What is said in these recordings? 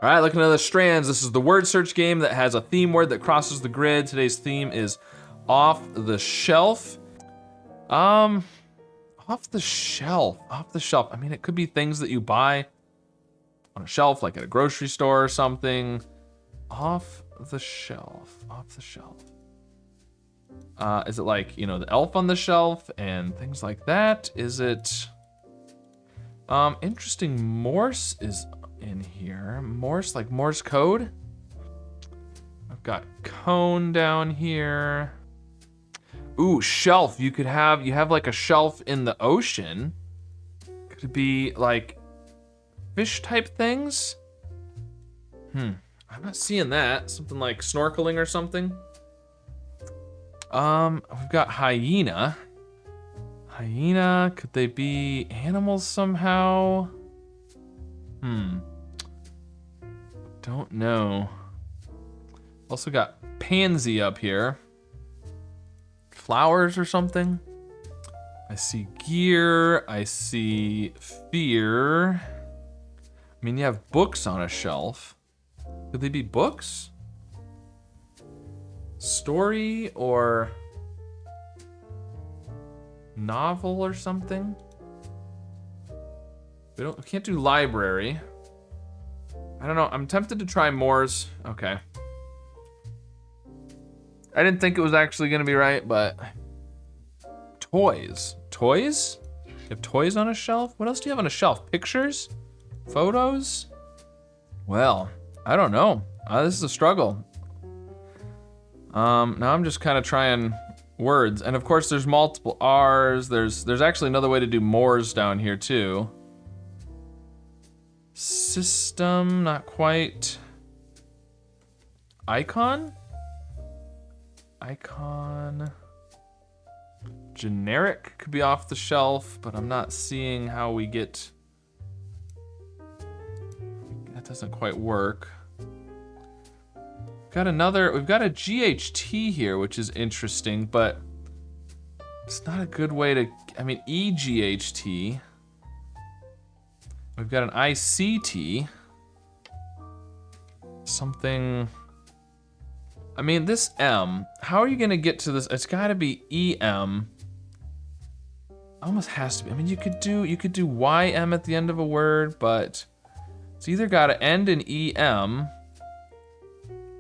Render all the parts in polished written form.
All right, looking at the strands. This is the word search game that has a theme word that crosses the grid. Today's theme is off the shelf. Off the shelf. I mean, it could be things that you buy on a shelf, like at a grocery store or something. Off the shelf. Is it like, you know, the elf on the shelf and things like that? Is it, interesting Morse is in here. Morse, like Morse code. I've got cone down here. Ooh, shelf. You have like a shelf in the ocean. Could it be like fish type things? I'm not seeing that. Something like snorkeling or something. We've got hyena. Hyena, could they be animals somehow? Don't know. Also got pansy up here. Flowers or something. I see gear, I see fear. I mean, you have books on a shelf. Could they be books? Story or novel or something? We can't do library. I don't know, I'm tempted to try Moore's. Okay. I didn't think it was actually gonna be right, but toys. Toys? You have toys on a shelf? What else do you have on a shelf? Pictures? Photos? Well, I don't know. This is a struggle. Now I'm just kind of trying words, and of course there's multiple R's. There's actually another way to do Moore's down here too. System, not quite. Icon? Icon. Generic could be off the shelf, but I'm not seeing how we get. That doesn't quite work. We've got a GHT here, which is interesting, but it's not a good way to, I mean, EGHT. We've got an ICT. Something, I mean, this M, how are you gonna get to this? It's gotta be EM. Almost has to be. I mean, you could do YM at the end of a word, but it's either gotta end in EM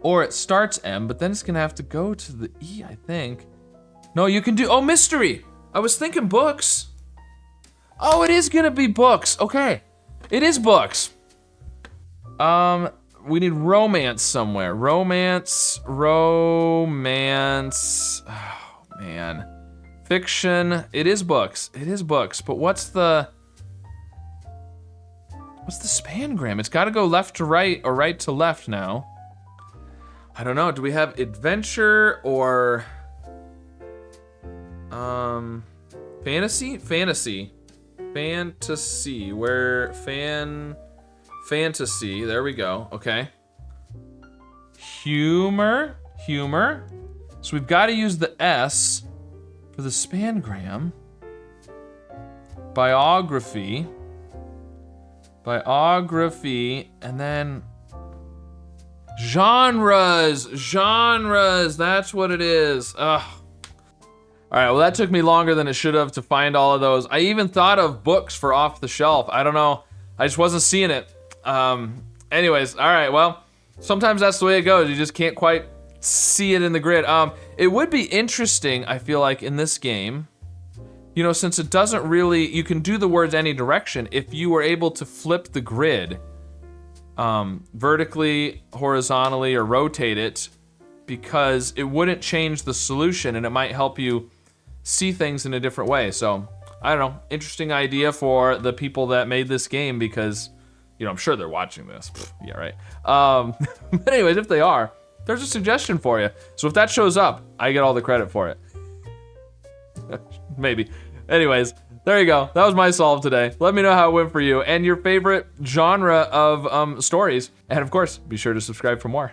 or it starts M, but then it's gonna have to go to the E, I think. No, you can do, oh, mystery. I was thinking books. Oh, it is gonna be books, okay. It is books. We need romance somewhere. Romance, oh man. Fiction, it is books, but what's the spangram? It's gotta go left to right or right to left now. I don't know, do we have adventure or fantasy, where fantasy, there we go, okay. Humor, so we've got to use the S for the spangram. Biography, and then genres, that's what it is. Ugh. All right, well, that took me longer than it should have to find all of those. I even thought of books for off the shelf. I don't know, I just wasn't seeing it. Anyways, all right, well, sometimes that's the way it goes. You just can't quite see it in the grid. It would be interesting, I feel like, in this game, you know, since it doesn't really, you can do the words any direction, if you were able to flip the grid vertically, horizontally, or rotate it, because it wouldn't change the solution and it might help you see things in a different way. So, I don't know, interesting idea for the people that made this game, because, you know, I'm sure they're watching this. Yeah, right. But anyways, if they are, there's a suggestion for you. So if that shows up, I get all the credit for it. Maybe. Anyways, there you go. That was my solve today. Let me know how it went for you and your favorite genre of stories. And of course, be sure to subscribe for more.